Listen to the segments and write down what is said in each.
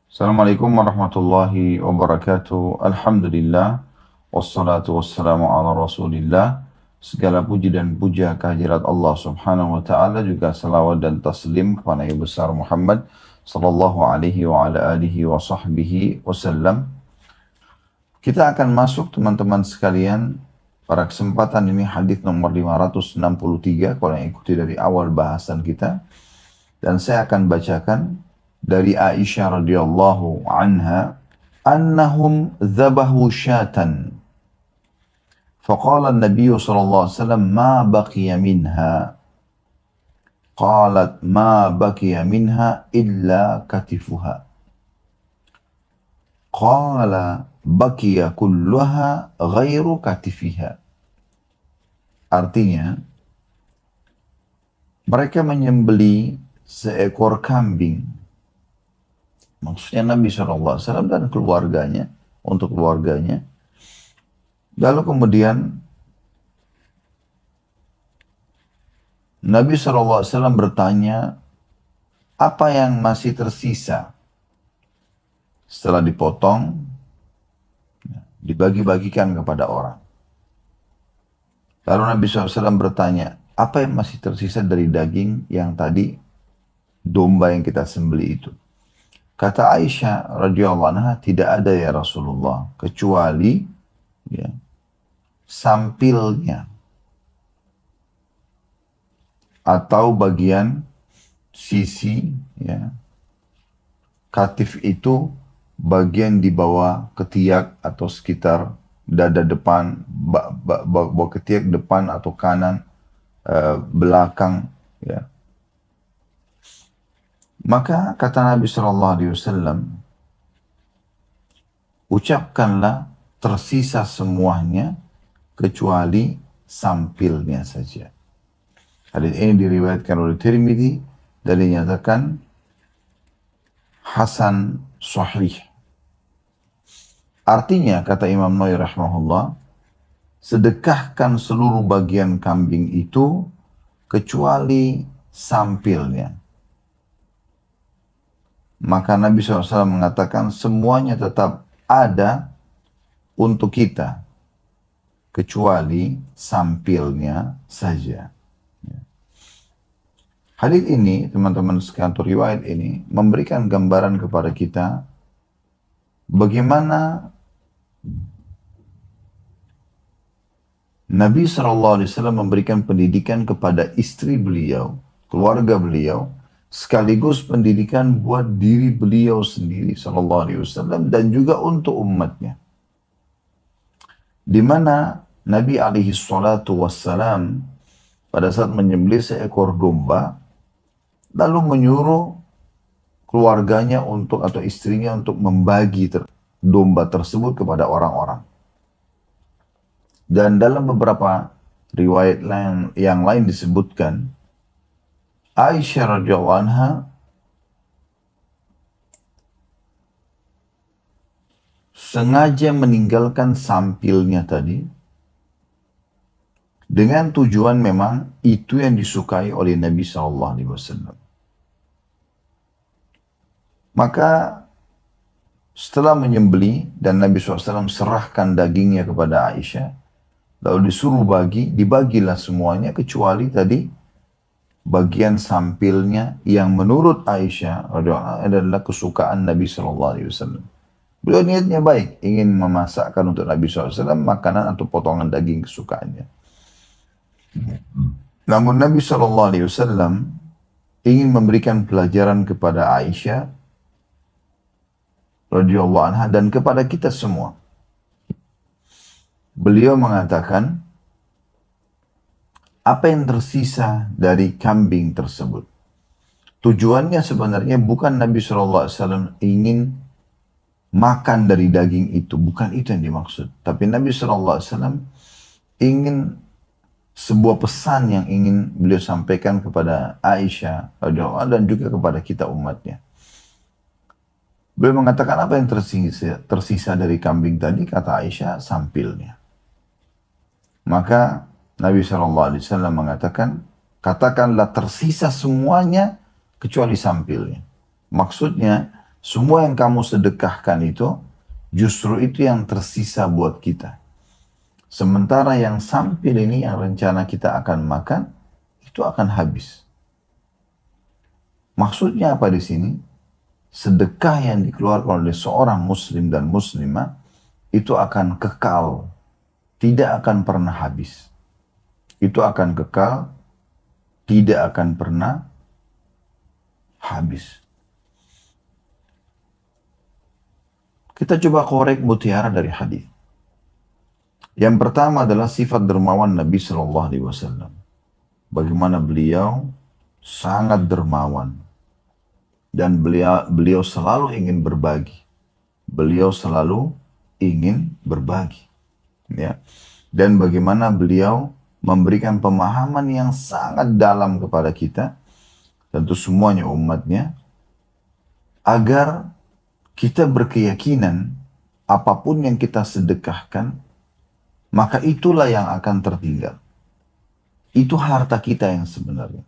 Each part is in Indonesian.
Assalamualaikum warahmatullahi wabarakatuh. Alhamdulillah. Wassalatu wassalamu ala rasulillah. Segala puji dan puja kehadirat Allah subhanahu wa ta'ala, juga salawat dan taslim kepada Nabi besar Muhammad sallallahu alaihi wa ala alihi wa sahbihi wasallam. Kita akan masuk teman-teman sekalian pada kesempatan ini hadis nomor 563 kalau yang ikuti dari awal bahasan kita. Dan saya akan bacakan dari Aisyah radhiyallahu anha, annahum dhabahu syatan. Faqala an-nabiy sallallahu alaihi wasallam ma baqiya minha. Qalat ma baqiya minha illa katifuha. Qala baqiya kulluha ghairu katifiha. Artinya, mereka menyembeli seekor kambing. Maksudnya Nabi SAW dan keluarganya, untuk keluarganya. Lalu kemudian Nabi SAW bertanya, apa yang masih tersisa setelah dipotong, dibagi-bagikan kepada orang. Lalu Nabi SAW bertanya, apa yang masih tersisa dari daging yang tadi domba yang kita sembelih itu? Kata Aisyah radhiyallahu anha, tidak ada ya Rasulullah, kecuali ya, sampilnya atau bagian sisi, ya. Katif itu bagian di bawah ketiak atau sekitar dada depan, bawah ketiak depan atau kanan, belakang, ya. Maka kata Nabi SAW, ucapkanlah tersisa semuanya kecuali sampilnya saja. Hadis ini diriwayatkan oleh Tirmidzi dan dinyatakan hasan sahih. Artinya, kata Imam Nawawi rahimahullah, sedekahkan seluruh bagian kambing itu kecuali sampilnya. Maka Nabi SAW mengatakan semuanya tetap ada untuk kita, kecuali sampilnya saja. Hadis ini, teman-teman sekalian, riwayat ini memberikan gambaran kepada kita bagaimana Nabi SAW memberikan pendidikan kepada istri beliau, keluarga beliau, sekaligus pendidikan buat diri beliau sendiri SAW dan juga untuk umatnya. Di mana Nabi SAW pada saat menyembelih seekor domba, lalu menyuruh keluarganya untuk atau istrinya untuk membagi domba tersebut kepada orang-orang. Dan dalam beberapa riwayat yang lain disebutkan, Aisyah radhiyallahu anha sengaja meninggalkan sampilnya tadi dengan tujuan memang itu yang disukai oleh Nabi SAW. Maka setelah menyembelih dan Nabi SAW serahkan dagingnya kepada Aisyah, lalu disuruh dibagilah semuanya kecuali tadi bagian sampilnya yang menurut Aisyah adalah kesukaan Nabi SAW. Beliau niatnya baik, ingin memasakkan untuk Nabi SAW makanan atau potongan daging kesukaannya. Namun Nabi SAW ingin memberikan pelajaran kepada Aisyah radhiyallahu anha dan kepada kita semua. Beliau mengatakan, apa yang tersisa dari kambing tersebut? Tujuannya sebenarnya bukan Nabi SAW ingin makan dari daging itu, bukan itu yang dimaksud. Tapi Nabi SAW ingin sebuah pesan yang ingin beliau sampaikan kepada Aisyah dan juga kepada kita umatnya. Beliau mengatakan apa yang tersisa dari kambing tadi, kata Aisyah, sampilnya. Maka Nabi SAW mengatakan, katakanlah tersisa semuanya kecuali sampilnya. Maksudnya, semua yang kamu sedekahkan itu, justru itu yang tersisa buat kita. Sementara yang sampil ini, yang rencana kita akan makan, itu akan habis. Maksudnya apa di sini? Sedekah yang dikeluarkan oleh seorang muslim dan muslimah, itu akan kekal. Tidak akan pernah habis. Itu akan kekal, tidak akan pernah habis. Kita coba korek mutiara dari hadis. Yang pertama adalah sifat dermawan Nabi Shallallahu Alaihi Wasallam. Bagaimana beliau sangat dermawan dan beliau selalu ingin berbagi. Beliau selalu ingin berbagi, ya. Dan bagaimana beliau memberikan pemahaman yang sangat dalam kepada kita, tentu semuanya umatnya, agar kita berkeyakinan apapun yang kita sedekahkan, maka itulah yang akan tertinggal. Itu harta kita yang sebenarnya.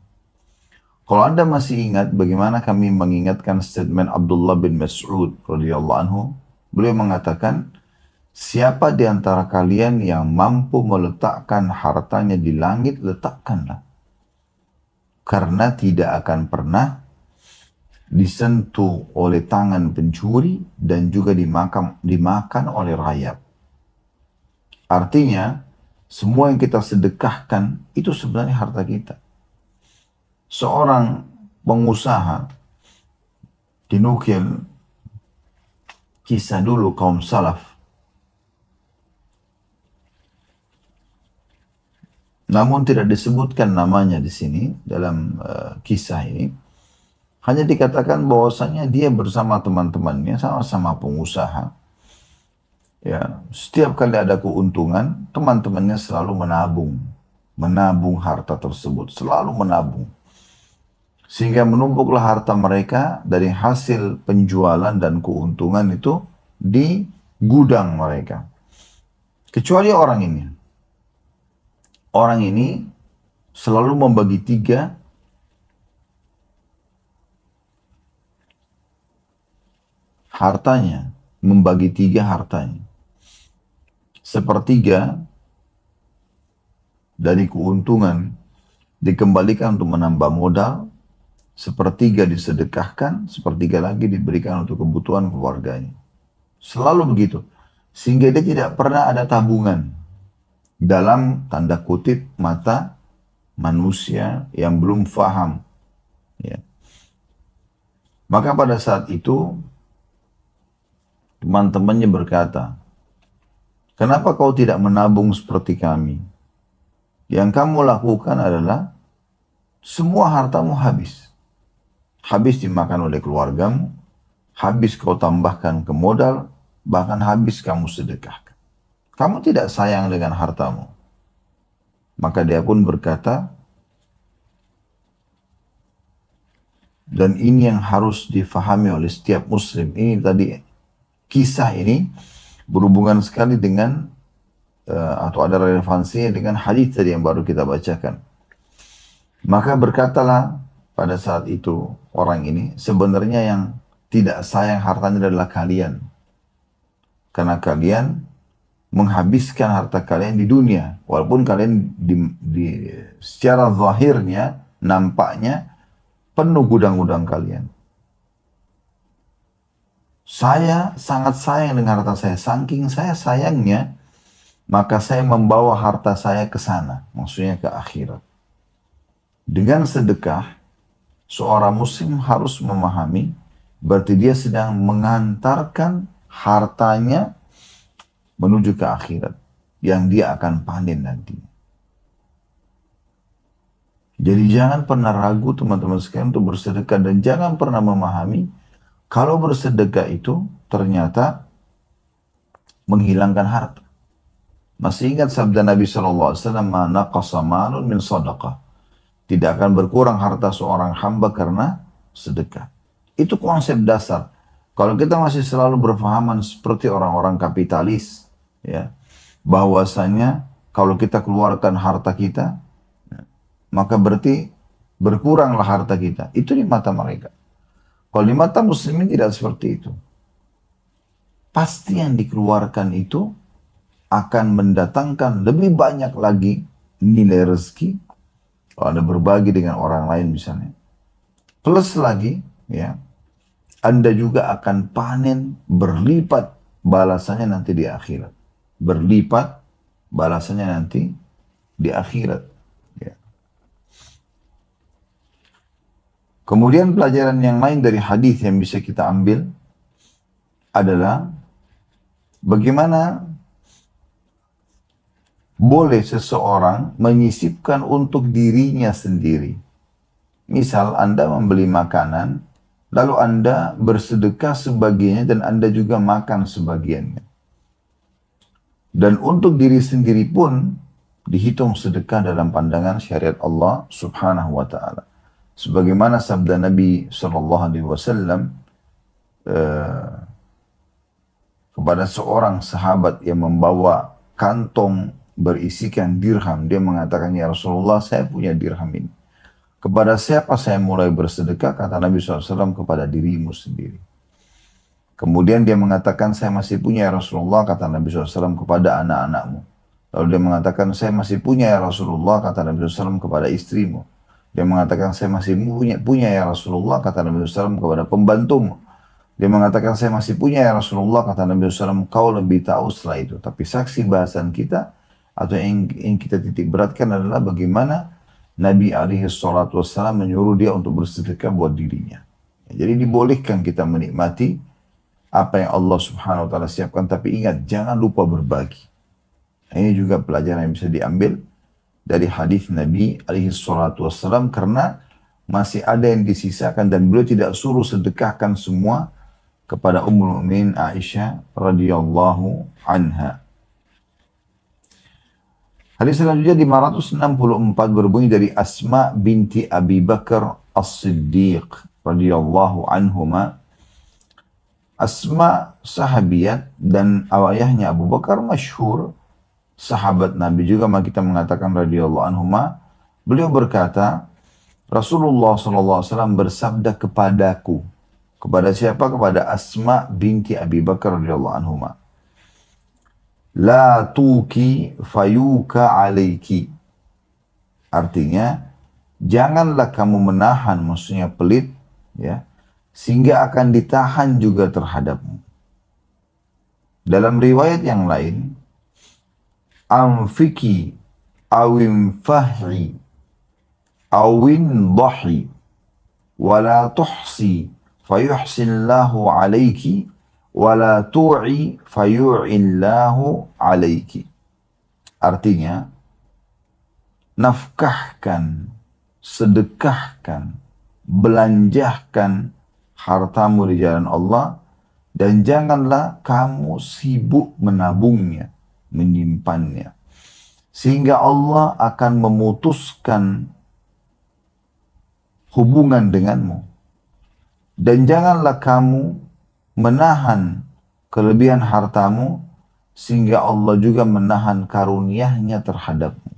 Kalau Anda masih ingat bagaimana kami mengingatkan statement Abdullah bin Mas'ud radhiyallahu anhu, beliau mengatakan, siapa di antara kalian yang mampu meletakkan hartanya di langit, letakkanlah. Karena tidak akan pernah disentuh oleh tangan pencuri dan juga dimakan oleh rayap. Artinya, semua yang kita sedekahkan itu sebenarnya harta kita. Seorang pengusaha, dinukil kisah dulu kaum salaf. Namun tidak disebutkan namanya di sini dalam kisah ini. Hanya dikatakan bahwasanya dia bersama teman-temannya, sama-sama pengusaha. Ya, setiap kali ada keuntungan, teman-temannya selalu menabung harta tersebut, selalu menabung. Sehingga menumpuklah harta mereka dari hasil penjualan dan keuntungan itu di gudang mereka. Kecuali orang ini. Orang ini selalu membagi tiga hartanya, membagi tiga hartanya. Sepertiga dari keuntungan dikembalikan untuk menambah modal, sepertiga disedekahkan, sepertiga lagi diberikan untuk kebutuhan keluarganya. Selalu begitu. Sehingga dia tidak pernah ada tabungan dalam tanda kutip mata manusia yang belum faham. Ya. Maka pada saat itu teman-temannya berkata, kenapa kau tidak menabung seperti kami? Yang kamu lakukan adalah semua hartamu habis. Habis dimakan oleh keluargamu, habis kau tambahkan ke modal, bahkan habis kamu sedekahkan. Kamu tidak sayang dengan hartamu. Maka dia pun berkata, dan ini yang harus difahami oleh setiap muslim. Ini tadi, kisah ini berhubungan sekali dengan atau ada relevansinya dengan hadis tadi yang baru kita bacakan. Maka berkatalah pada saat itu orang ini, sebenarnya yang tidak sayang hartanya adalah kalian. Karena kalian menghabiskan harta kalian di dunia. Walaupun kalian secara zahirnya, nampaknya penuh gudang-gudang kalian. Saya sangat sayang dengan harta saya. Saking saya sayangnya, maka saya membawa harta saya ke sana. Maksudnya ke akhirat. Dengan sedekah, seorang muslim harus memahami, berarti dia sedang mengantarkan hartanya menuju ke akhirat. Yang dia akan panen nantinya. Jadi jangan pernah ragu teman-teman sekalian untuk bersedekah. Dan jangan pernah memahami, kalau bersedekah itu ternyata menghilangkan harta. Masih ingat sabda Nabi SAW, "Ma naqasa malun min sadaqah." Tidak akan berkurang harta seorang hamba karena sedekah. Itu konsep dasar. Kalau kita masih selalu berfahaman seperti orang-orang kapitalis, ya, bahwasanya kalau kita keluarkan harta kita, maka berarti berkuranglah harta kita. Itu di mata mereka. Kalau di mata muslimin tidak seperti itu. Pasti yang dikeluarkan itu akan mendatangkan lebih banyak lagi nilai rezeki. Kalau Anda berbagi dengan orang lain misalnya. Plus lagi, ya, Anda juga akan panen berlipat balasannya nanti di akhirat. Berlipat balasannya nanti di akhirat. Ya. Kemudian pelajaran yang lain dari hadis yang bisa kita ambil adalah bagaimana boleh seseorang menyisipkan untuk dirinya sendiri. Misal Anda membeli makanan, lalu Anda bersedekah sebagiannya dan Anda juga makan sebagiannya. Dan untuk diri sendiri pun dihitung sedekah dalam pandangan syariat Allah Subhanahu wa taala. Sebagaimana sabda Nabi sallallahu alaihi wasallam kepada seorang sahabat yang membawa kantong berisikan dirham, dia mengatakan, "Ya Rasulullah, saya punya dirham ini. Kepada siapa saya mulai bersedekah?" Kata Nabi SAW, "Kepada dirimu sendiri." Kemudian dia mengatakan, "Saya masih punya ya Rasulullah," kata Nabi SAW, "kepada anak-anakmu." Lalu dia mengatakan, "Saya masih punya ya Rasulullah," kata Nabi SAW, "kepada istrimu." Dia mengatakan, "Saya masih punya ya Rasulullah," kata Nabi SAW, "kepada pembantumu." Dia mengatakan, "Saya masih punya ya Rasulullah," kata Nabi SAW, "Kau lebih tahu setelah itu." Tapi saksi bahasan kita atau yang kita titik beratkan adalah bagaimana Nabi SAW menyuruh dia untuk bersedekah buat dirinya. Jadi dibolehkan kita menikmati apa yang Allah Subhanahu wa taala siapkan, tapi ingat jangan lupa berbagi. Ini juga pelajaran yang bisa diambil dari hadis Nabi SAW, karena masih ada yang disisakan dan beliau tidak suruh sedekahkan semua kepada Ummul Mukminin Aisyah radhiyallahu anha. Hadis selanjutnya 564 berbunyi dari Asma binti Abi Bakar As-Siddiq radhiyallahu anhuma. Asma sahabiat dan ayahnya Abu Bakar masyhur sahabat Nabi juga, maka kita mengatakan radhiyallahu anhuma. Beliau berkata, Rasulullah SAW bersabda kepadaku. Kepada siapa? Kepada Asma binti Abi Bakar radhiyallahu anhuma. La tuki fayuka alaiki. Artinya, janganlah kamu menahan, maksudnya pelit, ya, sehingga akan ditahan juga terhadapmu. Dalam riwayat yang lain, anfiki awin fahri awin dahi wala tuhsi fayuhsinillahu alaiki wala tu'i fayu'illahu alaiki. Artinya, nafkahkan, sedekahkan, belanjahkan hartamu di jalan Allah, dan janganlah kamu sibuk menabungnya, menyimpannya, sehingga Allah akan memutuskan hubungan denganmu. Dan janganlah kamu menahan kelebihan hartamu, sehingga Allah juga menahan karunia-Nya terhadapmu.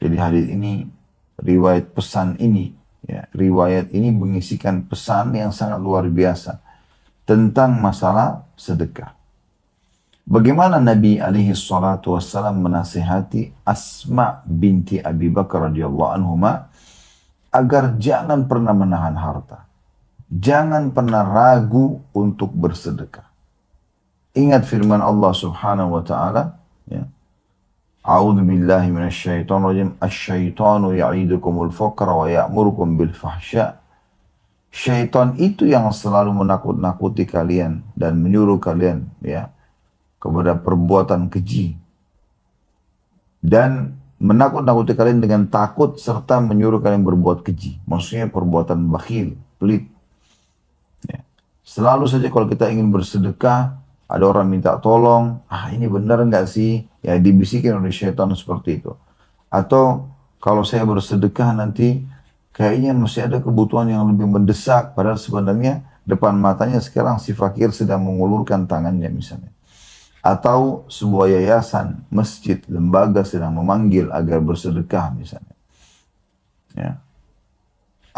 Jadi hadis ini, riwayat pesan ini, ya, riwayat ini mengisikan pesan yang sangat luar biasa tentang masalah sedekah. Bagaimana Nabi SAW menasihati Asma binti Abi Bakar radhiyallahu anhuma agar jangan pernah menahan harta. Jangan pernah ragu untuk bersedekah. Ingat firman Allah Subhanahu wa taala, ya. A'udzu billahi minasyaitonir rajim. Asy-syaitanu ya'idukumul faqra wa ya'murukum bil fahsya. Syaitan itu yang selalu menakut-nakuti kalian dan menyuruh kalian, ya, kepada perbuatan keji. Dan menakut-nakuti kalian dengan takut serta menyuruh kalian berbuat keji. Maksudnya perbuatan bakhil, pelit. Ya. Selalu saja kalau kita ingin bersedekah, ada orang minta tolong, ini benar nggak sih? Ya, dibisikin oleh syaitan seperti itu. Atau kalau saya bersedekah nanti kayaknya masih ada kebutuhan yang lebih mendesak, padahal sebenarnya depan matanya sekarang si fakir sedang mengulurkan tangannya misalnya. Atau sebuah yayasan, masjid, lembaga sedang memanggil agar bersedekah misalnya. Ya.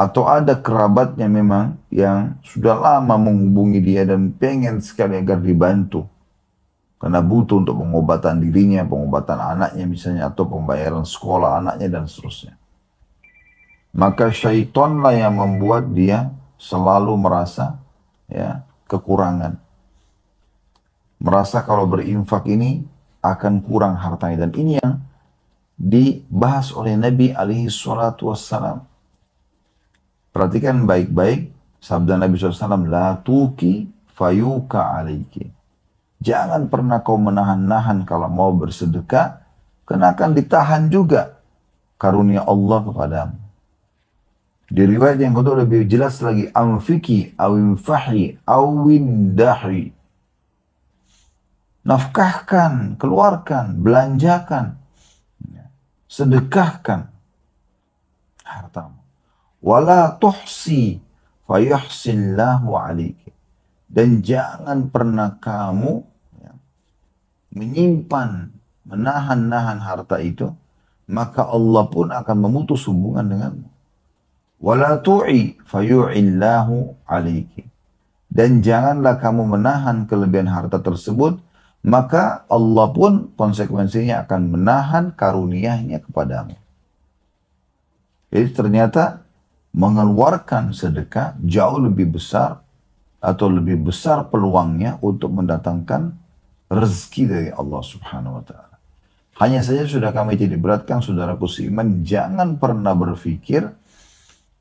atau ada kerabatnya memang yang sudah lama menghubungi dia dan pengen sekali agar dibantu karena butuh untuk pengobatan dirinya, pengobatan anaknya misalnya, atau pembayaran sekolah anaknya dan seterusnya. Maka syaitanlah yang membuat dia selalu merasa ya kekurangan. Merasa kalau berinfak ini akan kurang hartanya. Dan ini yang dibahas oleh Nabi alaihi salatu wassalam. Perhatikan baik-baik sabda Nabi SAW, la tuki fayuka alaiki. Jangan pernah kau menahan-nahan kalau mau bersedekah, karena akan ditahan juga karunia Allah kepadamu. Di riwayat yang kedua lebih jelas lagi, anfiki awinfahi awindahi. Nafkahkan, keluarkan, belanjakan, sedekahkan hartamu. Wala tuhsi fayuhsillahu alaiki. Dan jangan pernah kamu menyimpan, menahan-nahan harta itu, maka Allah pun akan memutus hubungan denganmu. Wala tu'i fayu'illahu alaiki. Dan janganlah kamu menahan kelebihan harta tersebut, maka Allah pun konsekuensinya akan menahan karunia-Nya kepadamu. Jadi ternyata mengeluarkan sedekah jauh lebih besar atau lebih besar peluangnya untuk mendatangkan rezeki dari Allah Subhanahu wa Ta'ala. Hanya saja sudah kami tidak beratkan, saudaraku seiman, jangan pernah berpikir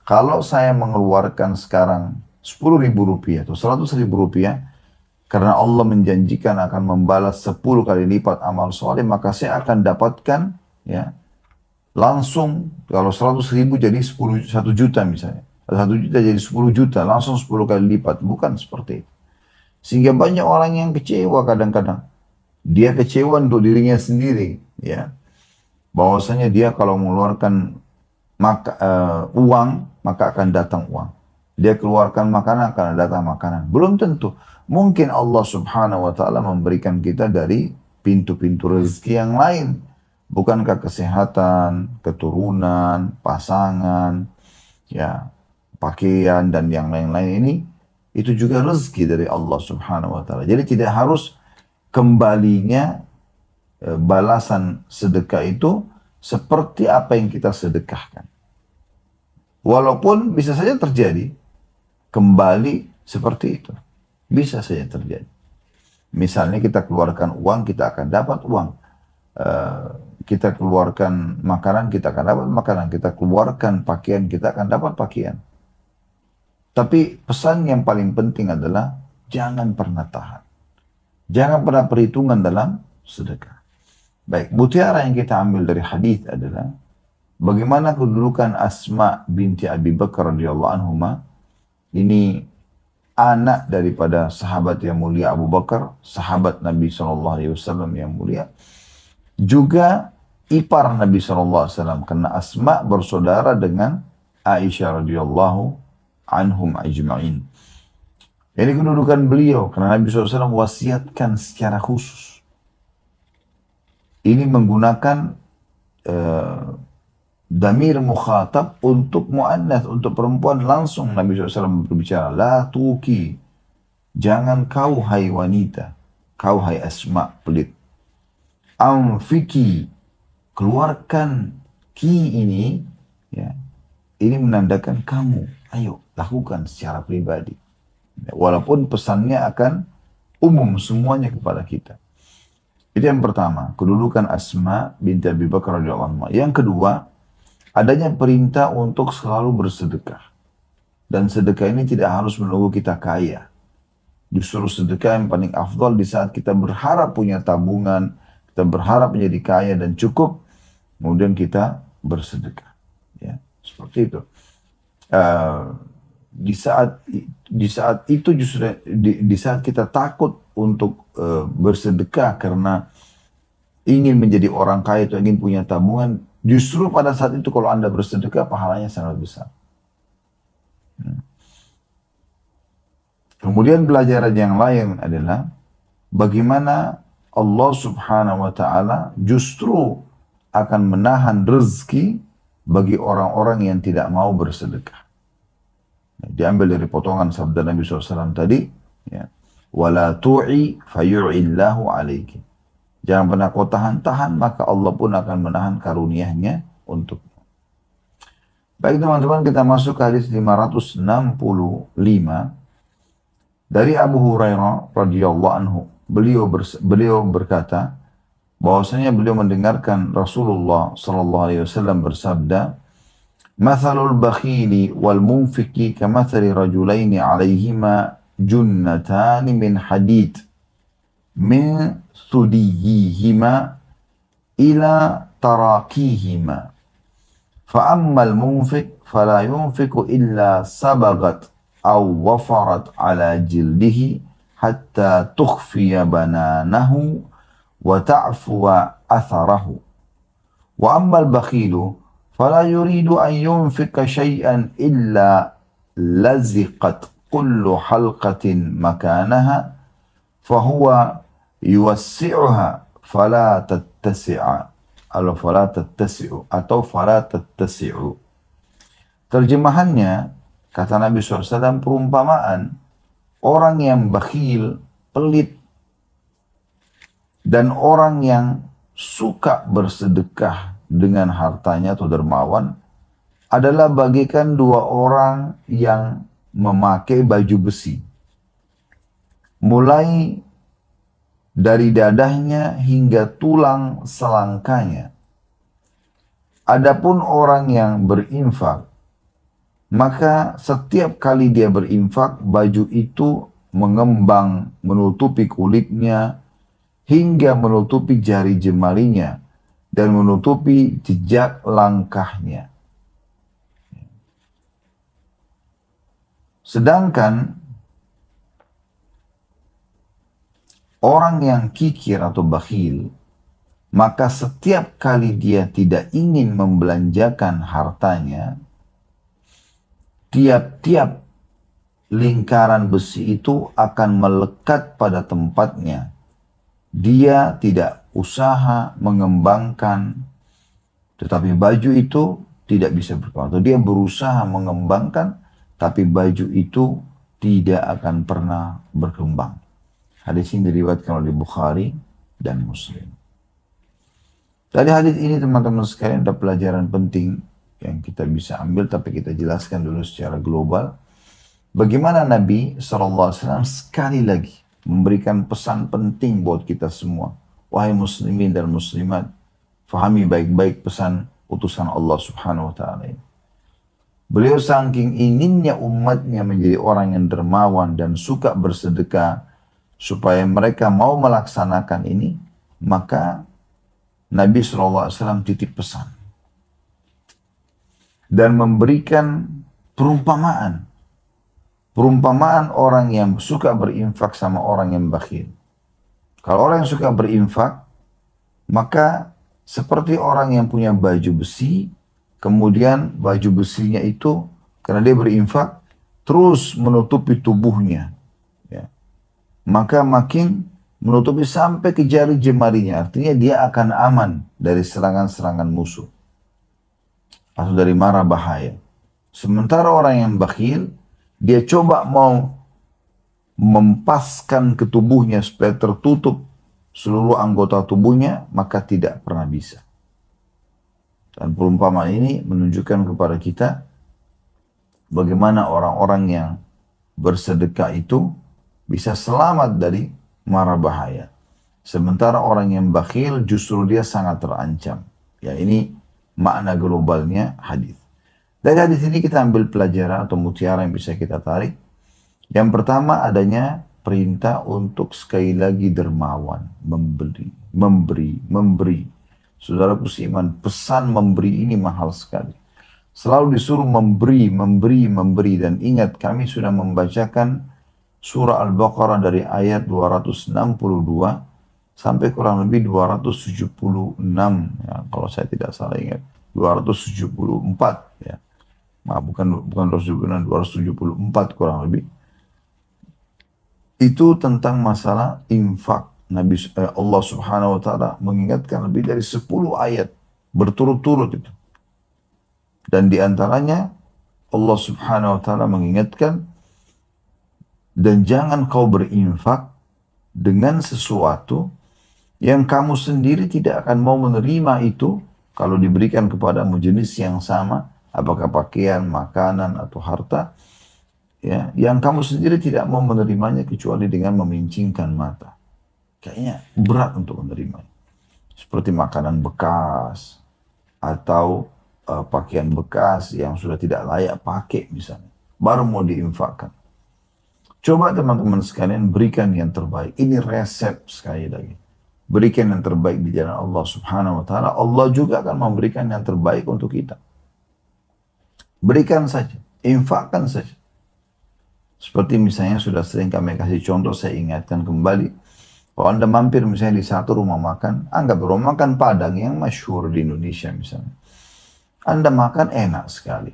kalau saya mengeluarkan sekarang 10.000 rupiah atau 100.000 rupiah, karena Allah menjanjikan akan membalas 10 kali lipat amal soleh, maka saya akan dapatkan ya langsung, kalau 100.000 jadi 1 juta misalnya. 1 juta jadi 10 juta, langsung 10 kali lipat. Bukan seperti itu. Sehingga banyak orang yang kecewa kadang-kadang. Dia kecewa untuk dirinya sendiri. Ya, bahwasanya dia kalau mengeluarkan uang, maka akan datang uang. Dia keluarkan makanan, akan datang makanan. Belum tentu. Mungkin Allah Subhanahu wa Ta'ala memberikan kita dari pintu-pintu rezeki yang lain. Bukankah kesehatan, keturunan, pasangan, ya, pakaian dan yang lain-lain ini itu juga rezeki dari Allah Subhanahu wa Ta'ala. Jadi tidak harus kembalinya balasan sedekah itu seperti apa yang kita sedekahkan. Walaupun bisa saja terjadi kembali seperti itu. Bisa saja terjadi. Misalnya kita keluarkan uang, kita akan dapat uang. Kita keluarkan makanan, kita akan dapat makanan. Kita keluarkan pakaian, kita akan dapat pakaian. Tapi pesan yang paling penting adalah jangan pernah tahan. Jangan pernah perhitungan dalam sedekah. Baik, mutiara yang kita ambil dari hadis adalah bagaimana kedudukan Asma binti Abi Bakar radhiyallahu anhuma. Ini anak daripada sahabat yang mulia Abu Bakar, sahabat Nabi SAW yang mulia. Juga ipar Nabi SAW, karena Asma bersaudara dengan Aisyah radhiyallahu anhum ajma'in. Ini kedudukan beliau, karena Nabi SAW wasiatkan secara khusus. Ini menggunakan damir mukhatab untuk mu'annath, untuk perempuan langsung Nabi SAW berbicara. La tuki, jangan kau hai wanita, kau hai Asma pelit. Anfiki, keluarkan ki ini, ya, ini menandakan kamu, ayo lakukan secara pribadi. Walaupun pesannya akan umum semuanya kepada kita. Itu yang pertama, kedudukan Asma binti Abi Bakar radhiyallahu anha. Yang kedua, adanya perintah untuk selalu bersedekah. Dan sedekah ini tidak harus menunggu kita kaya. Justru sedekah yang paling afdal di saat kita berharap punya tabungan, kita berharap menjadi kaya dan cukup, kemudian kita bersedekah. Ya, seperti itu. Di saat itu justru di saat kita takut untuk bersedekah karena ingin menjadi orang kaya atau ingin punya tabungan, justru pada saat itu kalau Anda bersedekah pahalanya sangat besar. Kemudian pelajaran yang lain adalah bagaimana Allah Subhanahu wa Ta'ala justru akan menahan rezeki bagi orang-orang yang tidak mau bersedekah. diambil dari potongan sabda Nabi SAW tadi, ya, wala tu'i fayu'illahu alaiki. Jangan pernah kau tahan-tahan, maka Allah pun akan menahan karunia-Nya untuk. Baik teman-teman, kita masuk ke hadis 565 dari Abu Hurairah radhiyallahu anhu. Beliau berkata bahwasanya beliau mendengarkan Rasulullah sallallahu alaihi wasallam bersabda, "Mathalul bakhili wal munfiki kamathali rajulaini 'alaihima junnatan min hadid min thudiyihima ila tarakihima. فأما المنفق فلا ينفق إلا سبغت أو وفرت على جلده حتى تخفي بنانه وتعفو أثره. وأما البخيل فلا يريد أن ينفق شيئا إلا لزقت كل حلقة مكانها فهو يوسعها فلا تتسع atau fala tattasi'u. Terjemahannya, kata Nabi SAW, perumpamaan orang yang bakhil, pelit, dan orang yang suka bersedekah dengan hartanya atau dermawan adalah bagaikan dua orang yang memakai baju besi. Mulai dari dadahnya hingga tulang selangkanya. Adapun orang yang berinfak, maka setiap kali dia berinfak, baju itu mengembang menutupi kulitnya hingga menutupi jari jemarinya dan menutupi jejak langkahnya. Sedangkan orang yang kikir atau bakhil, maka setiap kali dia tidak ingin membelanjakan hartanya, tiap-tiap lingkaran besi itu akan melekat pada tempatnya. Dia tidak usaha mengembangkan, tetapi baju itu tidak bisa berkembang. Atau dia berusaha mengembangkan, tapi baju itu tidak akan pernah berkembang. Hadis ini diriwayatkan oleh Bukhari dan Muslim. Dari hadis ini teman-teman sekalian ada pelajaran penting yang kita bisa ambil, tapi kita jelaskan dulu secara global. Bagaimana Nabi SAW sekali lagi memberikan pesan penting buat kita semua. Wahai muslimin dan muslimat, fahami baik-baik pesan utusan Allah Subhanahu wa Ta'ala ini. Beliau saking inginnya umatnya menjadi orang yang dermawan dan suka bersedekah, supaya mereka mau melaksanakan ini, maka Nabi SAW titip pesan dan memberikan perumpamaan. Perumpamaan orang yang suka berinfak sama orang yang bakhil. Kalau orang yang suka berinfak, maka seperti orang yang punya baju besi, kemudian baju besinya itu karena dia berinfak terus menutupi tubuhnya, ya, maka makin menutupi sampai ke jari jemarinya. Artinya dia akan aman dari serangan-serangan musuh atau dari mara bahaya. Sementara orang yang bakhil, dia coba mau mempaskan ke tubuhnya supaya tertutup seluruh anggota tubuhnya, maka tidak pernah bisa. Dan perumpamaan ini menunjukkan kepada kita bagaimana orang-orang yang bersedekah itu bisa selamat dari mara bahaya. Sementara orang yang bakhil justru dia sangat terancam. Ya, ini makna globalnya hadis. Dari hadis ini kita ambil pelajaran atau mutiara yang bisa kita tarik. Yang pertama, adanya perintah untuk sekali lagi dermawan, memberi. Saudaraku seiman, pesan memberi ini mahal sekali. Selalu disuruh memberi. Dan ingat, kami sudah membacakan surah Al-Baqarah dari ayat 262 sampai kurang lebih 276. Ya, kalau saya tidak salah ingat, 274. Ya. Maaf, bukan 276, 274 kurang lebih. Itu tentang masalah infak. Allah Subhanahu wa Ta'ala mengingatkan lebih dari 10 ayat berturut-turut itu. Dan diantaranya Allah subhanahu wa ta'ala mengingatkan, dan jangan kau berinfak dengan sesuatu yang kamu sendiri tidak akan mau menerima itu kalau diberikan kepadamu jenis yang sama, apakah pakaian, makanan, atau harta, ya, yang kamu sendiri tidak mau menerimanya kecuali dengan memincingkan mata. Kayaknya berat untuk menerimanya. Seperti makanan bekas, atau pakaian bekas yang sudah tidak layak pakai misalnya, baru mau diinfakkan. Coba teman-teman sekalian berikan yang terbaik. Ini resep sekali lagi. Berikan yang terbaik di jalan Allah subhanahu wa ta'ala. Allah juga akan memberikan yang terbaik untuk kita. Berikan saja. Infakkan saja. Seperti misalnya sudah sering kami kasih contoh, saya ingatkan kembali. Kalau Anda mampir misalnya di satu rumah makan, anggap rumah makan Padang yang masyhur di Indonesia misalnya. Anda makan enak sekali.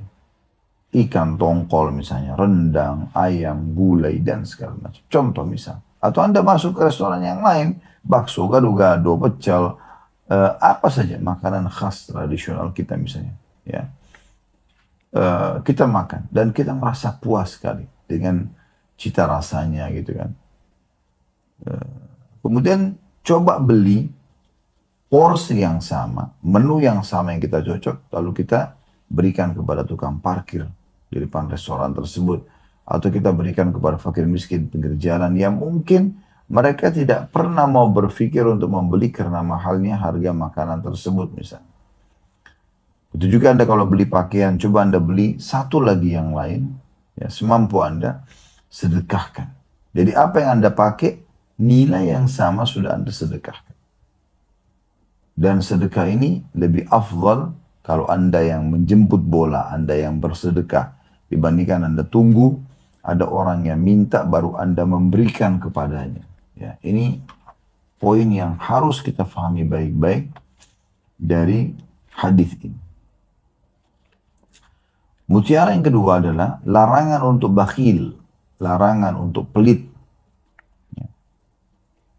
Ikan tongkol misalnya, rendang, ayam, gulai, dan segala macam. Contoh misal. Atau Anda masuk ke restoran yang lain, bakso, gado-gado, pecel, apa saja makanan khas tradisional kita misalnya. Ya. Kita makan dan kita merasa puas sekali dengan cita rasanya gitu kan. Kemudian coba beli porsi yang sama, menu yang sama yang kita cocok, lalu kita berikan kepada tukang parkir di depan restoran tersebut, atau kita berikan kepada fakir miskin pinggir jalan yang mungkin mereka tidak pernah mau berpikir untuk membeli karena mahalnya harga makanan tersebut misalnya. Itu juga Anda kalau beli pakaian, coba Anda beli satu lagi yang lain, ya, semampu Anda, sedekahkan. Jadi apa yang Anda pakai, nilai yang sama sudah Anda sedekahkan. Dan sedekah ini lebih afdal kalau Anda yang menjemput bola, Anda yang bersedekah, dibandingkan Anda tunggu ada orang yang minta baru Anda memberikan kepadanya. Ya, ini poin yang harus kita pahami baik-baik dari hadis ini. Mutiara yang kedua adalah larangan untuk bakhil, larangan untuk pelit. Ya.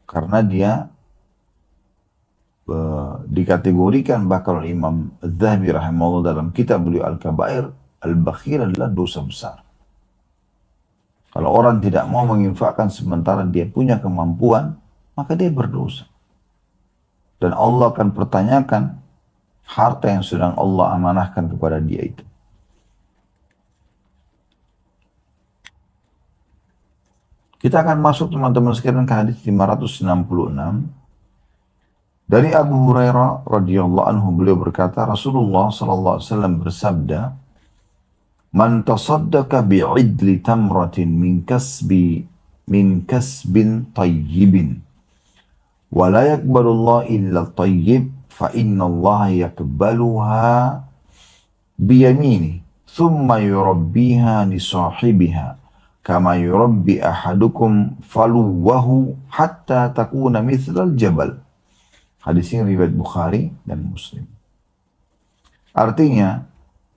Karena dia dikategorikan bakal Imam Az-Zahabi rahimahullah dalam kitab beliau Al-Kabair, al-bakhil adalah dosa besar. Kalau orang tidak mau menginfakkan sementara dia punya kemampuan, maka dia berdosa. Dan Allah akan pertanyakan harta yang sedang Allah amanahkan kepada dia itu. Kita akan masuk teman-teman sekalian ke hadis 566. Dari Abu Hurairah radhiyallahu anhu, beliau berkata, Rasulullah sallallahu alaihi wasallam bersabda, "Man tasaddaqa bi'idli tamratin min kasbin tayyibin, wa la yaqbalu Allah illa tayyib, fa inna Allah yaqbaluha biyamini, thumma yurabbiha li sahibiha, kama yurabbi ahadukum faluwahu hatta takuna mithlal jabal." Hadis ini riwayat Bukhari dan Muslim. Artinya,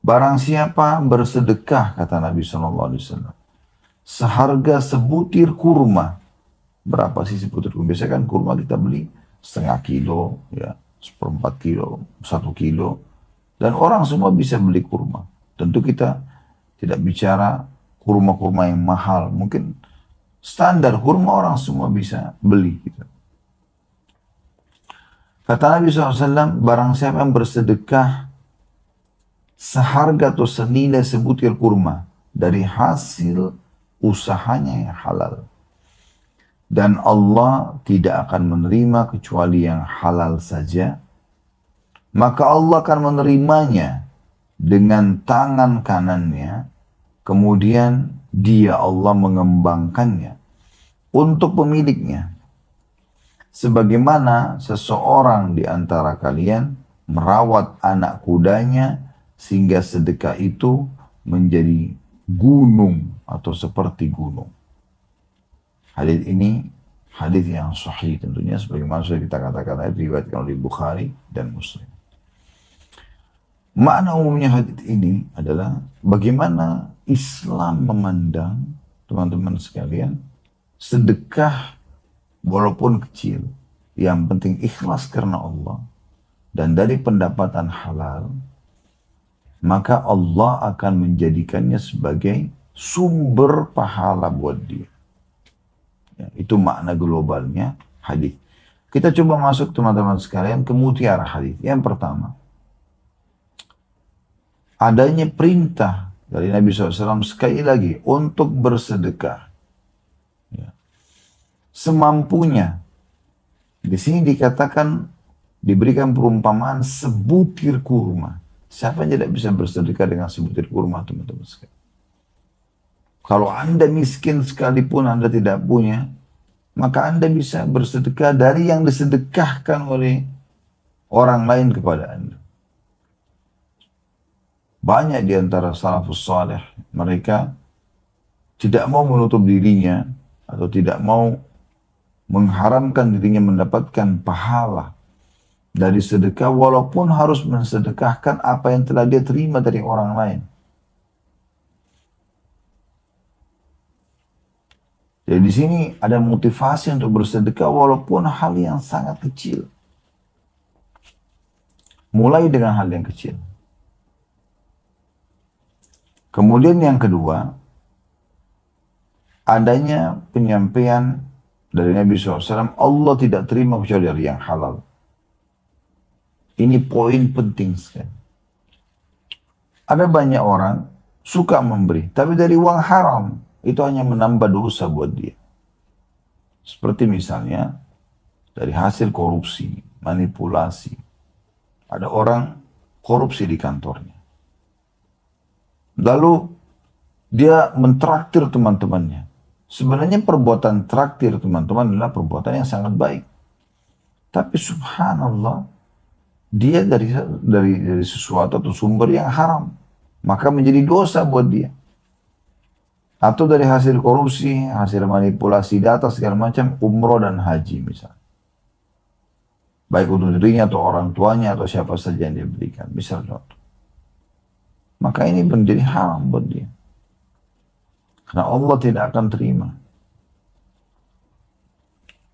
barang siapa bersedekah, kata Nabi SAW, seharga sebutir kurma. Berapa sih sebutir kurma? Biasanya kan kurma kita beli setengah kilo, ya, seperempat kilo, 1 kilo. Dan orang semua bisa beli kurma. Tentu kita tidak bicara kurma-kurma yang mahal. Mungkin standar kurma orang semua bisa beli. Gitu. Kata Nabi SAW, barang siapa yang bersedekah seharga atau senilai sebutir kurma dari hasil usahanya yang halal, dan Allah tidak akan menerima kecuali yang halal saja, maka Allah akan menerimanya dengan tangan kanannya, kemudian dia Allah mengembangkannya untuk pemiliknya. Sebagaimana seseorang di antara kalian merawat anak kudanya sehingga sedekah itu menjadi gunung atau seperti gunung. Hadis ini hadis yang sahih tentunya, sebagaimana sudah kita katakan tadi, diriwayatkan oleh Bukhari dan Muslim. Makna umumnya hadis ini adalah bagaimana Islam memandang, teman-teman sekalian, sedekah walaupun kecil, yang penting ikhlas karena Allah dan dari pendapatan halal, maka Allah akan menjadikannya sebagai sumber pahala buat dia. Ya, itu makna globalnya hadis. Kita coba masuk teman-teman sekalian ke mutiara hadis. Yang pertama, adanya perintah dari Nabi SAW sekali lagi untuk bersedekah. Ya. Semampunya. Di sini dikatakan, diberikan perumpamaan sebutir kurma. Siapa yang tidak bisa bersedekah dengan sebutir kurma, teman-teman sekalian? Kalau Anda miskin sekalipun Anda tidak punya, maka Anda bisa bersedekah dari yang disedekahkan oleh orang lain kepada Anda. Banyak di antara salafus saleh, mereka tidak mau menutup dirinya atau tidak mau mengharamkan dirinya mendapatkan pahala dari sedekah walaupun harus mensedekahkan apa yang telah dia terima dari orang lain. Jadi di sini ada motivasi untuk bersedekah walaupun hal yang sangat kecil. Mulai dengan hal yang kecil. Kemudian yang kedua, adanya penyampaian dari Nabi SAW, Allah tidak terima kecuali dari yang halal. Ini poin penting sekali. Ada banyak orang suka memberi, tapi dari uang haram, itu hanya menambah dosa buat dia. Seperti misalnya, dari hasil korupsi, manipulasi. Ada orang korupsi di kantornya. Lalu dia mentraktir teman-temannya. Sebenarnya perbuatan traktir teman-teman adalah perbuatan yang sangat baik. Tapi subhanallah, dia dari sesuatu atau sumber yang haram. Maka menjadi dosa buat dia. Atau dari hasil korupsi, hasil manipulasi data segala macam, umroh dan haji misalnya. Baik untuk dirinya atau orang tuanya atau siapa saja yang dia berikan. Misalnya. Maka ini menjadi haram buat dia. Karena Allah tidak akan terima.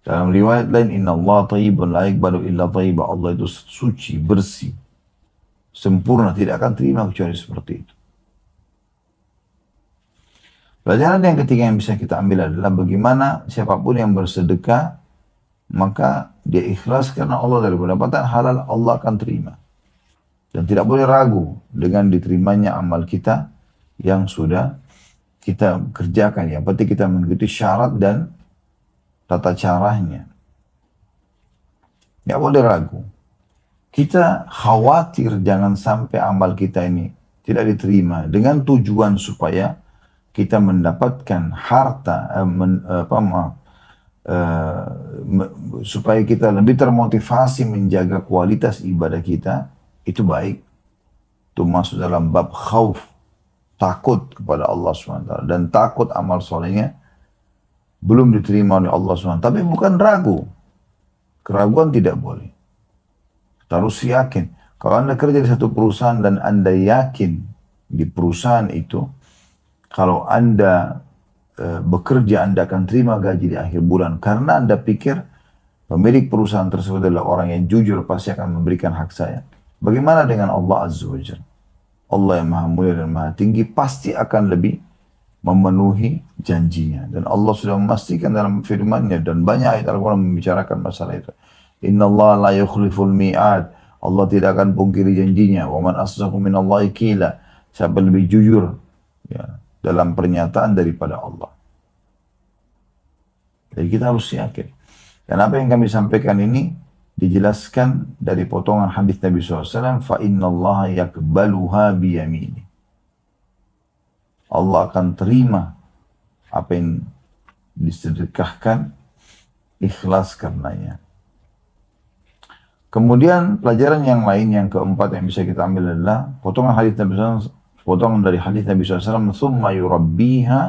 Dalam riwayat lain, Inna Allah tayyibun la yaqbalu illa tayyiba. Allah itu suci, bersih, sempurna, tidak akan terima kecuali seperti itu. Pelajaran yang ketiga yang bisa kita ambil adalah bagaimana siapapun yang bersedekah, maka dia ikhlas karena Allah dari pendapatan halal, Allah akan terima. Dan tidak boleh ragu dengan diterimanya amal kita yang sudah kita kerjakan. Yang penting kita mengikuti syarat dan tata caranya. Tidak boleh ragu. Kita khawatir jangan sampai amal kita ini tidak diterima dengan tujuan supaya kita mendapatkan harta, supaya kita lebih termotivasi menjaga kualitas ibadah kita. Itu baik. Itu masuk dalam bab khauf. Takut kepada Allah SWT. Dan takut amal solehnya belum diterima oleh Allah SWT. Tapi bukan ragu. Keraguan tidak boleh. Kita harus yakin. Kalau Anda kerja di satu perusahaan dan Anda yakin di perusahaan itu, kalau Anda bekerja, Anda akan terima gaji di akhir bulan. Karena Anda pikir pemilik perusahaan tersebut adalah orang yang jujur, pasti akan memberikan hak saya. Bagaimana dengan Allah Azza wa Jalla? Allah yang maha mulia dan maha tinggi pasti akan lebih memenuhi janjinya. Dan Allah sudah memastikan dalam firman-Nya dan banyak ayat Al-Quran membicarakan masalah itu. Inna Allah la yukhliful mi'ad. Allah tidak akan pungkiri janjinya. Wa man asdaqu minallahi qila. Siapa lebih jujur ya, dalam pernyataan daripada Allah. Jadi kita harus yakin. Dan apa yang kami sampaikan ini dijelaskan dari potongan hadis Nabi SAW, فَإِنَّ اللَّهَ يَقْبَلُهَا بِيَمِينِ. Allah akan terima apa yang disedekahkan ikhlas karenanya. Kemudian pelajaran yang lain yang keempat yang bisa kita ambil adalah potongan hadis Nabi SAW, potongan dari hadis Nabi SAW, ثُمَّ يُرَبِّيهَا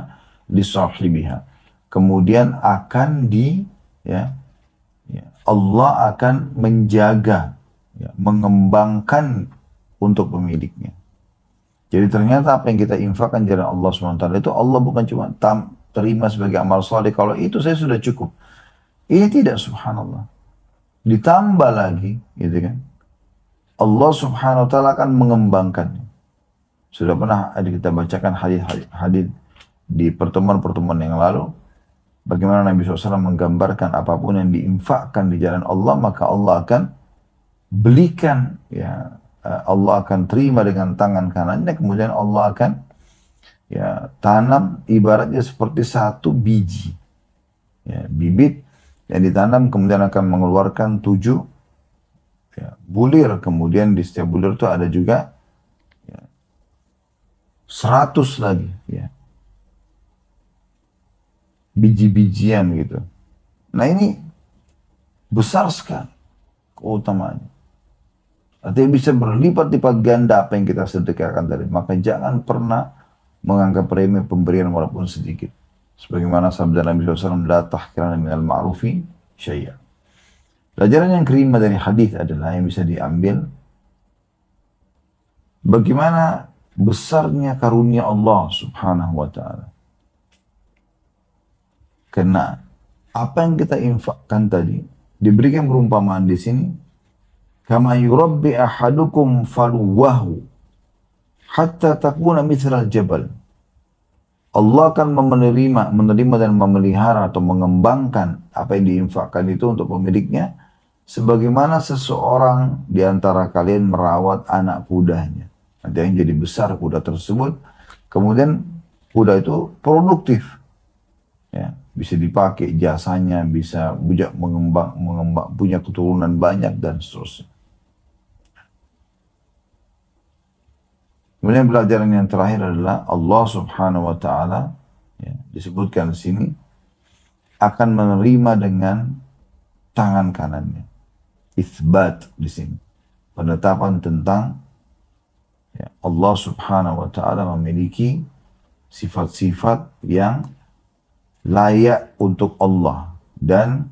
لِصَاحِبِهَا. Kemudian akan Allah akan menjaga, mengembangkan untuk pemiliknya. Jadi ternyata apa yang kita infakkan jalan Allah SWT itu Allah bukan cuma terima sebagai amal soleh. Kalau itu saya sudah cukup. Ini tidak, subhanallah. Ditambah lagi, gitu kan. Allah Subhanahu wa ta'ala akan mengembangkannya. Sudah pernah kita bacakan hadis di pertemuan-pertemuan yang lalu. Bagaimana Nabi SAW menggambarkan apapun yang diinfakkan di jalan Allah, maka Allah akan belikan, ya, Allah akan terima dengan tangan kanannya, kemudian Allah akan, ya, tanam ibaratnya seperti satu biji, ya, bibit yang ditanam kemudian akan mengeluarkan 7, ya, bulir, kemudian di setiap bulir itu ada juga, ya, 100 lagi, ya, biji-bijian gitu. Nah ini besar sekali keutamaannya. Artinya bisa berlipat-lipat ganda apa yang kita sedekahkan tadi. Maka jangan pernah menganggap remeh pemberian walaupun sedikit. Sebagaimana sabda Nabi SAW, la tahqiranna minal ma'rufi syai'a. Pelajaran yang kelima dari hadis adalah yang bisa diambil, bagaimana besarnya karunia Allah Subhanahu wa ta'ala. Karena apa yang kita infakkan tadi diberikan perumpamaan di sini, kama yurabbi ahadukum faluwahu hatta takuna mithral jabal. Allah akan menerima dan memelihara atau mengembangkan apa yang diinfakkan itu untuk pemiliknya, sebagaimana seseorang di antara kalian merawat anak kudanya. Ada yang jadi besar kuda tersebut, kemudian kuda itu produktif, ya, bisa dipakai jasanya, bisa mengembang, punya keturunan banyak dan seterusnya. Kemudian pelajaran yang terakhir adalah Allah Subhanahu wa ta'ala, ya, disebutkan di sini akan menerima dengan tangan kanannya. Itsbat di sini, penetapan tentang, ya, Allah Subhanahu wa ta'ala memiliki sifat-sifat yang layak untuk Allah dan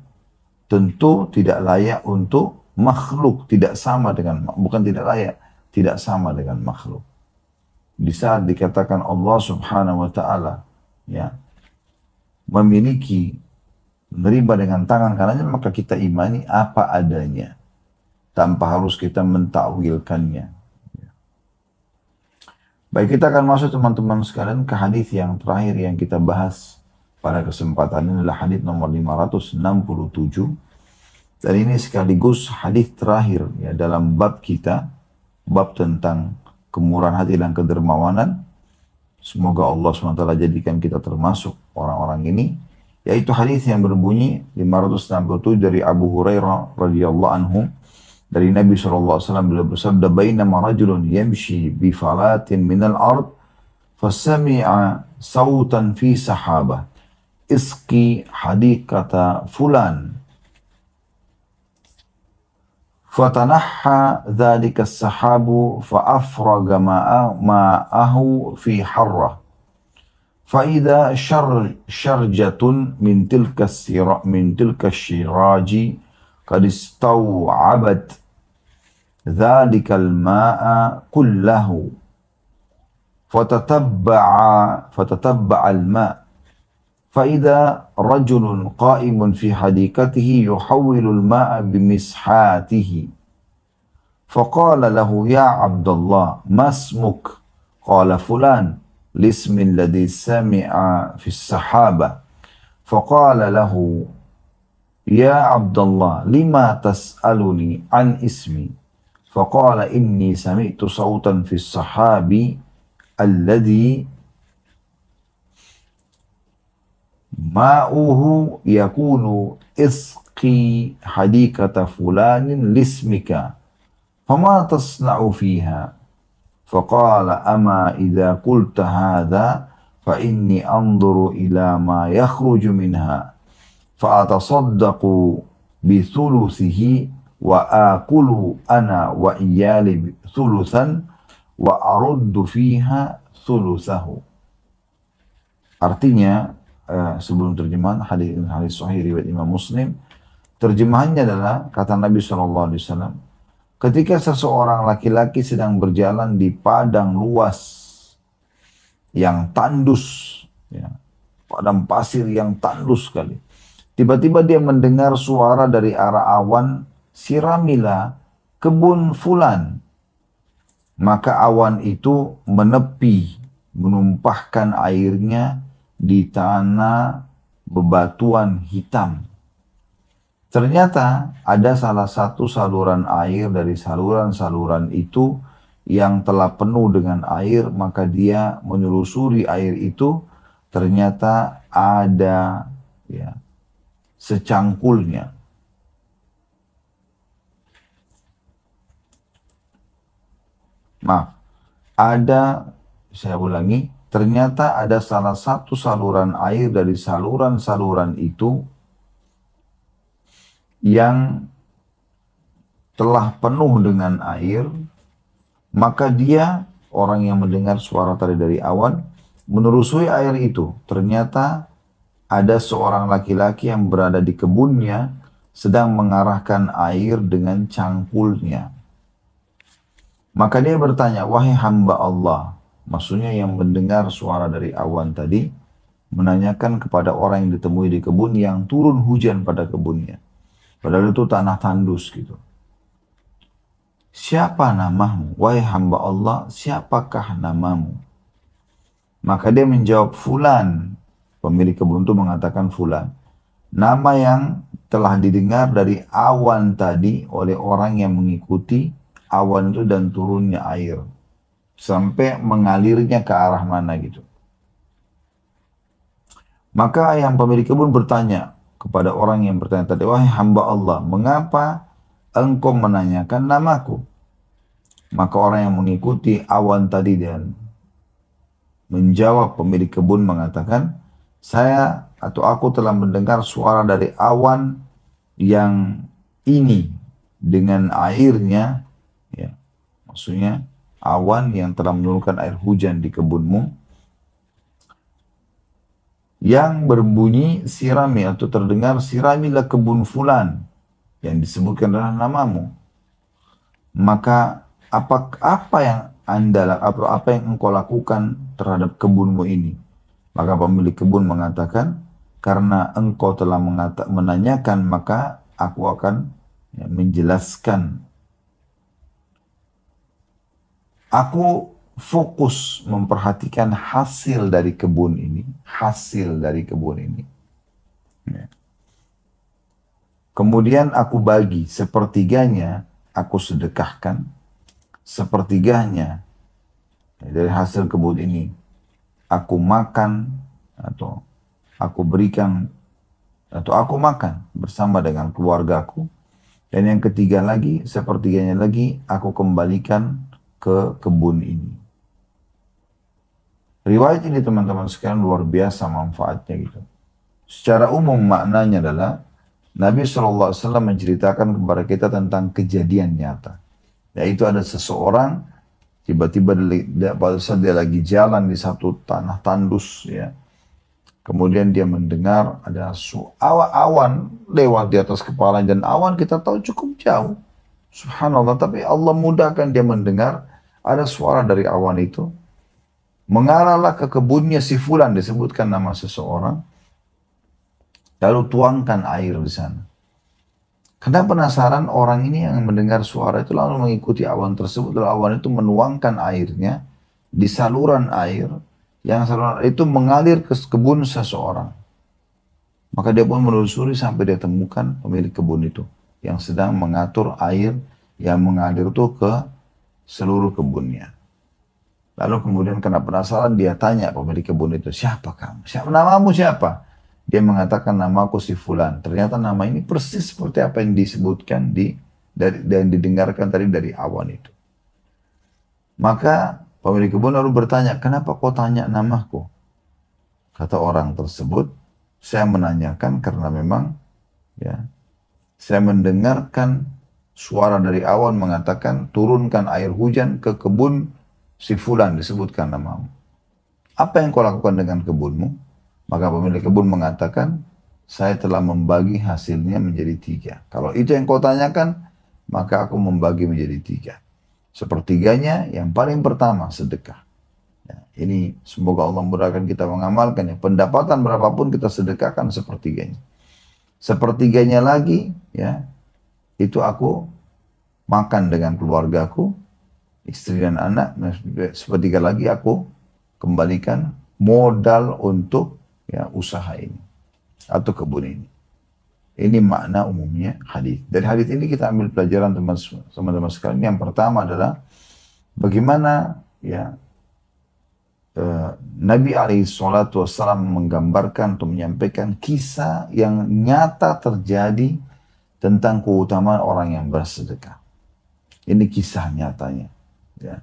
tentu tidak layak untuk makhluk, tidak sama dengan, bukan tidak layak, tidak sama dengan makhluk. Di saat dikatakan Allah Subhanahu wa ta'ala, ya, memiliki, menerima dengan tangan kanannya, maka kita imani apa adanya tanpa harus kita mentakwilkannya. Baik, kita akan masuk teman-teman sekalian ke hadis yang terakhir yang kita bahas pada kesempatan ini, adalah hadis nomor 567. Dan ini sekaligus hadis terakhir, ya, dalam bab kita, bab tentang kemurahan hati dan kedermawanan. Semoga Allah SWT jadikan kita termasuk orang-orang ini. Yaitu hadis yang berbunyi 567 dari Abu Hurairah radhiyallahu anhu, dari Nabi SAW, beliau bersabda, bainama rajulun yamshi bi falatin minal ard fasami'a sautan fi sahabah isqi hadikata fulan fatanaha dhalika as-sahabu fa'afraga ma'ahu fi harrah fa'idha syarjatun min tilka syiraji qad istaw'abat dhalika al-ma'a kullahu fatatabba'a al-ma' فإذا رجل قائم في حديقته يحول الماء بمسحاته فقال له يا عبد الله ما اسمك قال فلان الاسم الذي سمع في السحابة فقال له يا عبد الله لما تسألني عن اسمي فقال إني سمعت صوتا في السحاب الذي ma'uhu yakunu isqi hadikata fulanin lismika fama tasna'u fiha faqala ama idha qulta hadha fa inni anzuru ila ma yakhruju minha fa atasaddaqu bi thuluthihi wa akulu ana wa iyali thuluthan wa aruddu fiha thuluthahu. Artinya, sebelum terjemahan hadis sahih riwayat Imam Muslim, terjemahannya adalah kata Nabi SAW, ketika seseorang laki-laki sedang berjalan di padang luas yang tandus, ya, padang pasir yang tandus sekali, tiba-tiba dia mendengar suara dari arah awan, siramilah kebun fulan, Maka awan itu menepi, menumpahkan airnya di tanah bebatuan hitam. Ternyata ada salah satu saluran air dari saluran-saluran itu yang telah penuh dengan air, maka dia menelusuri air itu, ternyata ada ya, secangkulnya. Maaf, ada, saya ulangi, ternyata ada salah satu saluran air dari saluran-saluran itu yang telah penuh dengan air, maka dia, orang yang mendengar suara tadi dari awan, menelusuri air itu. Ternyata ada seorang laki-laki yang berada di kebunnya, sedang mengarahkan air dengan cangkulnya. Maka dia bertanya, wahai hamba Allah, maksudnya yang mendengar suara dari awan tadi, menanyakan kepada orang yang ditemui di kebun yang turun hujan pada kebunnya. Padahal itu tanah tandus gitu. Siapa namamu? Wahai hamba Allah, siapakah namamu? Maka dia menjawab, Fulan. Pemilik kebun itu mengatakan Fulan. Nama yang telah didengar dari awan tadi oleh orang yang mengikuti awan itu dan turunnya air. Sampai mengalirnya ke arah mana gitu. Maka yang pemilik kebun bertanya kepada orang yang bertanya tadi, wahai hamba Allah, mengapa engkau menanyakan namaku? Maka orang yang mengikuti awan tadi dan menjawab pemilik kebun mengatakan, saya atau aku telah mendengar suara dari awan yang ini dengan airnya, ya, maksudnya awan yang telah menurunkan air hujan di kebunmu, yang berbunyi sirami atau terdengar siramilah kebun fulan yang disebutkan dalam namamu. Maka apa yang apa yang engkau lakukan terhadap kebunmu ini? Maka pemilik kebun mengatakan, karena engkau telah menanyakan, maka aku akan menjelaskan. Aku fokus memperhatikan hasil dari kebun ini, hasil dari kebun ini. Ya. Kemudian aku bagi sepertiganya, aku sedekahkan, sepertiganya dari hasil kebun ini aku makan atau aku berikan atau aku makan bersama dengan keluargaku, dan yang ketiga lagi, sepertiganya lagi aku kembalikan ke kebun ini. Riwayat ini teman-teman sekalian luar biasa manfaatnya gitu. Secara umum maknanya adalah Nabi SAW menceritakan kepada kita tentang kejadian nyata. Yaitu ada seseorang tiba-tiba pada saat dia lagi jalan di satu tanah tandus, ya. Kemudian dia mendengar ada awan lewat di atas kepala, dan awan kita tahu cukup jauh. Subhanallah, tapi Allah mudahkan dia mendengar ada suara dari awan itu. Mengarahlah ke kebunnya si Fulan, disebutkan nama seseorang. Lalu tuangkan air di sana. Karena penasaran, orang ini yang mendengar suara itu lalu mengikuti awan tersebut. Lalu awan itu menuangkan airnya di saluran air, yang saluran itu mengalir ke kebun seseorang. Maka dia pun menelusuri sampai dia temukan pemilik kebun itu yang sedang mengatur air yang mengalir itu ke seluruh kebunnya. Lalu kemudian karena penasaran dia tanya pemilik kebun itu, siapa kamu? Namamu siapa? Dia mengatakan, namaku si Fulan. Ternyata nama ini persis seperti apa yang disebutkan dan didengarkan tadi dari awan itu. Maka pemilik kebun lalu bertanya, kenapa kau tanya namaku? Kata orang tersebut, saya menanyakan karena memang ya saya mendengarkan suara dari awan mengatakan turunkan air hujan ke kebun si Fulan, disebutkan namamu. Apa yang kau lakukan dengan kebunmu? Maka pemilik kebun mengatakan, saya telah membagi hasilnya menjadi 3. Kalau itu yang kau tanyakan, maka aku membagi menjadi 3. Sepertiganya yang paling pertama sedekah. Ya, ini semoga Allah mudahkan kita mengamalkannya. Pendapatan berapapun kita sedekahkan sepertiganya. Sepertiganya lagi, ya, itu aku makan dengan keluargaku. istri dan anak, sepertiga lagi aku kembalikan modal untuk ya usaha ini atau kebun ini. Ini makna umumnya hadis. Dari hadis ini kita ambil pelajaran teman-teman sekalian. Yang pertama adalah bagaimana ya Nabi SAW menggambarkan atau menyampaikan kisah yang nyata terjadi tentang keutamaan orang yang bersedekah. Ini kisah nyatanya. Ya.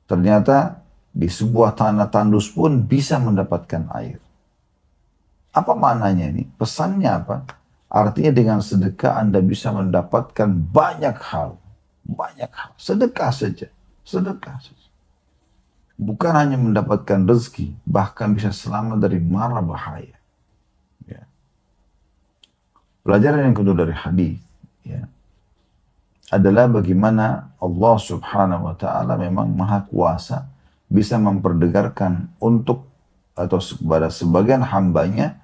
Ternyata di sebuah tanah tandus pun bisa mendapatkan air. Apa maknanya ini? Pesannya apa? Artinya dengan sedekah Anda bisa mendapatkan banyak hal. Banyak hal. Sedekah saja. Sedekah saja. Bukan hanya mendapatkan rezeki, bahkan bisa selamat dari mara bahaya. Ya. Pelajaran yang kedua dari hadis ya, adalah bagaimana Allah Subhanahu wa Ta'ala memang Maha Kuasa, bisa memperdengarkan untuk atau kepada sebagian hambanya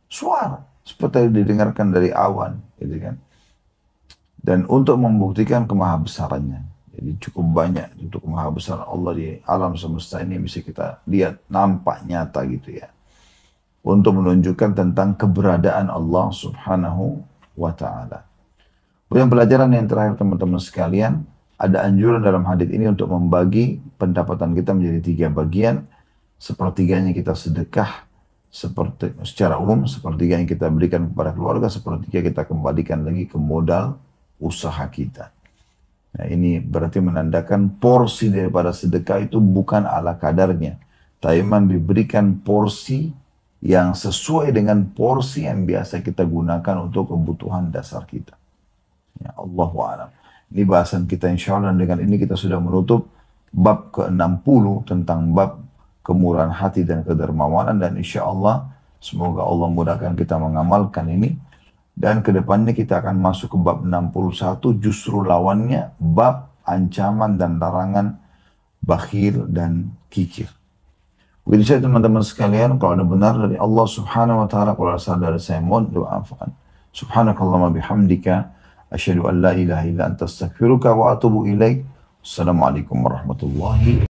suara seperti yang didengarkan dari awan, gitu kan? Dan untuk membuktikan kemahabesarannya. Jadi cukup banyak untuk kemahabesaran Allah di alam semesta ini bisa kita lihat nampak nyata gitu ya. Untuk menunjukkan tentang keberadaan Allah Subhanahu wa Ta'ala. Kemudian pelajaran yang terakhir teman-teman sekalian, ada anjuran dalam hadis ini untuk membagi pendapatan kita menjadi 3 bagian. Sepertiganya kita sedekah secara umum, sepertiganya kita berikan kepada keluarga, sepertiga kita kembalikan lagi ke modal usaha kita. Nah, ini berarti menandakan porsi daripada sedekah itu bukan ala kadarnya, tapi memang diberikan porsi yang sesuai dengan porsi yang biasa kita gunakan untuk kebutuhan dasar kita. Ya, Allahu a'lam. Ini bahasan kita insya Allah, dan dengan ini kita sudah menutup bab ke-60 tentang bab kemurahan hati dan kedermawanan, dan insya Allah semoga Allah mudahkan kita mengamalkan ini, dan kedepannya kita akan masuk ke bab 61, justru lawannya bab ancaman dan larangan bakhil dan kikir. Begitu saja teman-teman sekalian, kalau ada benar dari Allah Subhanahu wa Ta'ala, kalau ada salah dari saya mohon doakan. Subhanakallahumma bihamdika asyhadu an la ilaha illa anta astaghfiruka wa atubu ilaik. Assalamualaikum warahmatullahi